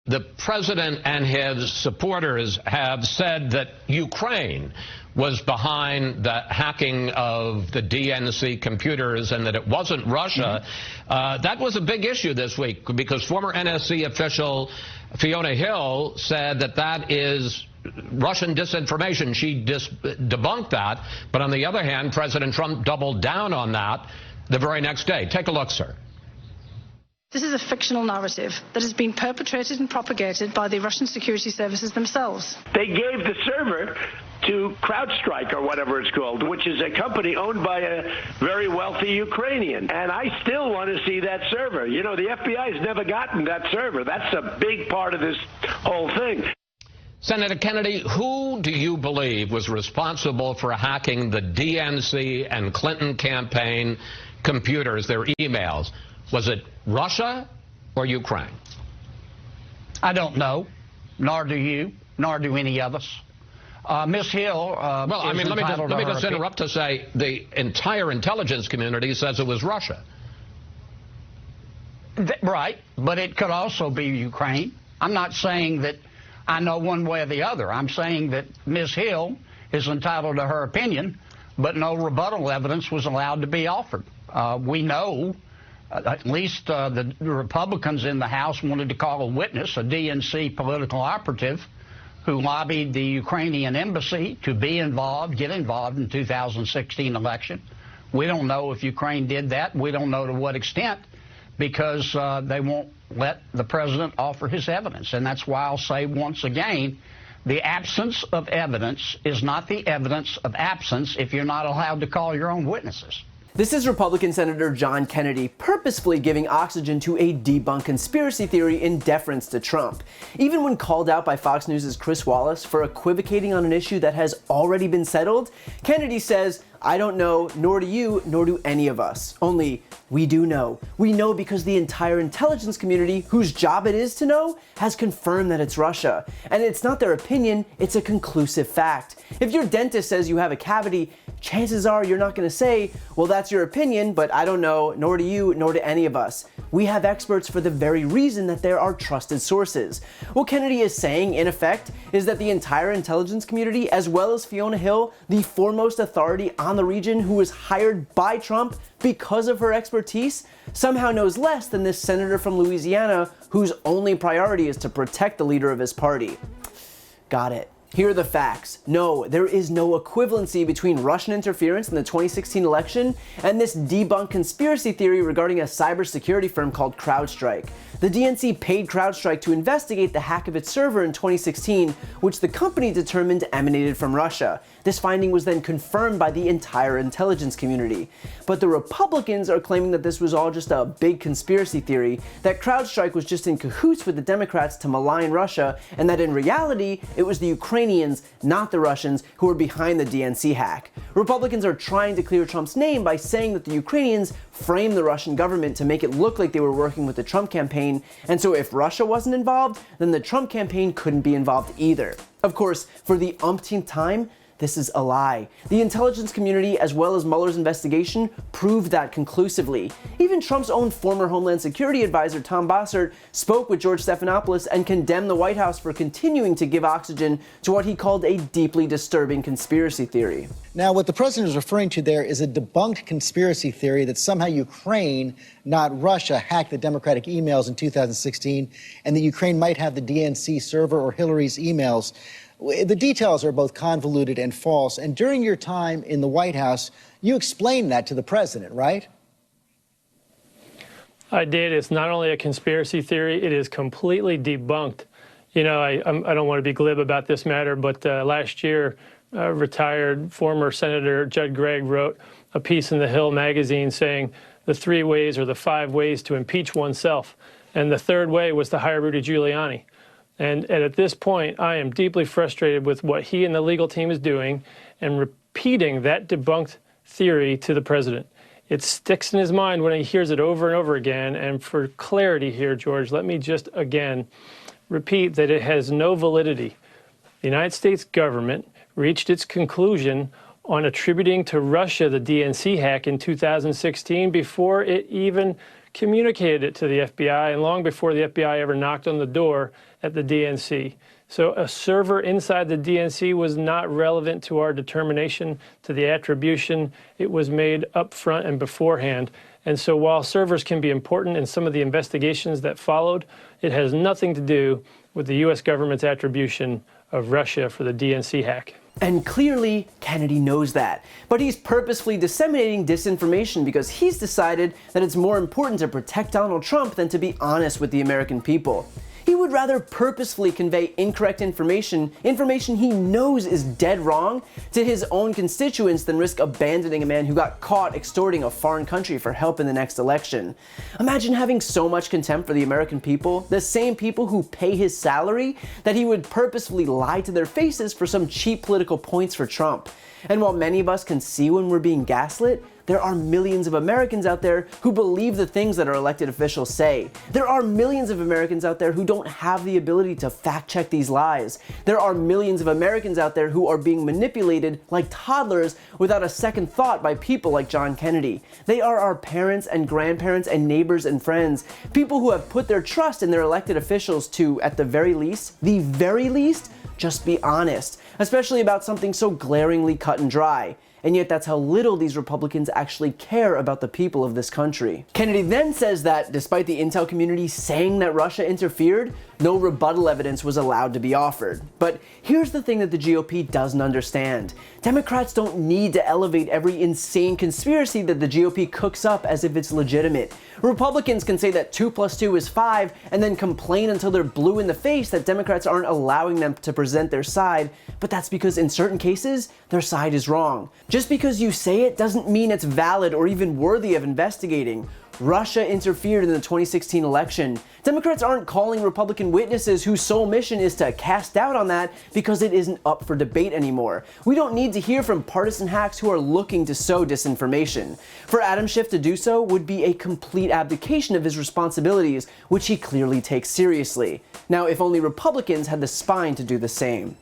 The president and his supporters have said that Ukraine was behind the hacking of the DNC computers and that it wasn't Russia. That was a big issue this week because former NSC official Fiona Hill said that that is Russian disinformation. She debunked that. But on the other hand, President Trump doubled down on that the very next day. Take a look, sir. This is a fictional narrative that has been perpetrated and propagated by the Russian security services themselves. They gave the server to CrowdStrike or whatever it's called, which is a company owned by a very wealthy Ukrainian. And I still want to see that server. You know, the FBI has never gotten that server. That's a big part of this whole thing. Senator Kennedy, who do you believe was responsible for hacking the DNC and Clinton campaign computers, their emails? Was it Russia or Ukraine? I don't know, nor do you, nor do any of us. Ms. Hill, well, I mean, let me just interrupt to say the entire intelligence community says it was Russia. Right, but it could also be Ukraine. I'm not saying that I know one way or the other. I'm saying that Ms. Hill is entitled to her opinion, but no rebuttal evidence was allowed to be offered. We know, at least the Republicans in the House wanted to call a witness, a DNC political operative, who lobbied the Ukrainian embassy to be involved, get involved in the 2016 election. We don't know if Ukraine did that. We don't know to what extent, because they won't let the president offer his evidence. And that's why I'll say once again, the absence of evidence is not the evidence of absence if you're not allowed to call your own witnesses. This is Republican Senator John Kennedy purposefully giving oxygen to a debunked conspiracy theory in deference to Trump. Even when called out by Fox News' Chris Wallace for equivocating on an issue that has already been settled, Kennedy says, "I don't know, nor do you, nor do any of us. Only, we do know. We know because the entire intelligence community, whose job it is to know, has confirmed that it's Russia. And it's not their opinion, it's a conclusive fact. If your dentist says you have a cavity, chances are you're not going to say, well, that's your opinion, but I don't know, nor do you, nor do any of us. We have experts for the very reason that there are trusted sources." What Kennedy is saying, in effect, is that the entire intelligence community, as well as Fiona Hill, the foremost authority on the region who was hired by Trump because of her expertise, somehow knows less than this senator from Louisiana whose only priority is to protect the leader of his party. Got it. Here are the facts. No, there is no equivalency between Russian interference in the 2016 election and this debunked conspiracy theory regarding a cybersecurity firm called CrowdStrike. The DNC paid CrowdStrike to investigate the hack of its server in 2016, which the company determined emanated from Russia. This finding was then confirmed by the entire intelligence community. But the Republicans are claiming that this was all just a big conspiracy theory, that CrowdStrike was just in cahoots with the Democrats to malign Russia, and that in reality, it was the Ukrainians, not the Russians, who were behind the DNC hack. Republicans are trying to clear Trump's name by saying that the Ukrainians framed the Russian government to make it look like they were working with the Trump campaign, and so if Russia wasn't involved, then the Trump campaign couldn't be involved either. Of course, for the umpteenth time, this is a lie. The intelligence community, as well as Mueller's investigation, proved that conclusively. Even Trump's own former Homeland Security advisor, Tom Bossert, spoke with George Stephanopoulos and condemned the White House for continuing to give oxygen to what he called a deeply disturbing conspiracy theory. Now, what the president is referring to there is a debunked conspiracy theory that somehow Ukraine, not Russia, hacked the Democratic emails in 2016, and that Ukraine might have the DNC server or Hillary's emails. The details are both convoluted and false. And during your time in the White House, you explained that to the president, right? I did. It's not only a conspiracy theory, it is completely debunked. You know, I don't want to be glib about this matter, but last year, retired former Senator Judd Gregg wrote a piece in the Hill magazine saying the 3 ways or the 5 ways to impeach oneself. And the third way was to hire Rudy Giuliani. And at this point, I am deeply frustrated with what he and the legal team is doing and repeating that debunked theory to the president. It sticks in his mind when he hears it over and over again. And for clarity here, George, let me just again repeat that it has no validity. The United States government reached its conclusion on attributing to Russia the DNC hack in 2016 before it even communicated it to the FBI, and long before the FBI ever knocked on the door at the DNC. So a server inside the DNC was not relevant to our determination, to the attribution. It was made up front and beforehand. And so while servers can be important in some of the investigations that followed, it has nothing to do with the U.S. government's attribution of Russia for the DNC hack. And clearly, Kennedy knows that. But he's purposefully disseminating disinformation because he's decided that it's more important to protect Donald Trump than to be honest with the American people. He would rather purposefully convey incorrect information he knows is dead wrong, to his own constituents than risk abandoning a man who got caught extorting a foreign country for help in the next election. Imagine having so much contempt for the American people, the same people who pay his salary, that he would purposefully lie to their faces for some cheap political points for Trump. And while many of us can see when we're being gaslit, there are millions of Americans out there who believe the things that our elected officials say. There are millions of Americans out there who don't have the ability to fact check these lies. There are millions of Americans out there who are being manipulated like toddlers without a second thought by people like John Kennedy. They are our parents and grandparents and neighbors and friends, people who have put their trust in their elected officials to, at the very least, just be honest, especially about something so glaringly cut and dry. And yet that's how little these Republicans actually care about the people of this country. Kennedy then says that, despite the intel community saying that Russia interfered, no rebuttal evidence was allowed to be offered. But here's the thing that the GOP doesn't understand. Democrats don't need to elevate every insane conspiracy that the GOP cooks up as if it's legitimate. Republicans can say that 2 + 2 is 5 and then complain until they're blue in the face that Democrats aren't allowing them to present their side, but that's because in certain cases, their side is wrong. Just because you say it doesn't mean it's valid or even worthy of investigating. Russia interfered in the 2016 election. Democrats aren't calling Republican witnesses whose sole mission is to cast doubt on that because it isn't up for debate anymore. We don't need to hear from partisan hacks who are looking to sow disinformation. For Adam Schiff to do so would be a complete abdication of his responsibilities, which he clearly takes seriously. Now, if only Republicans had the spine to do the same.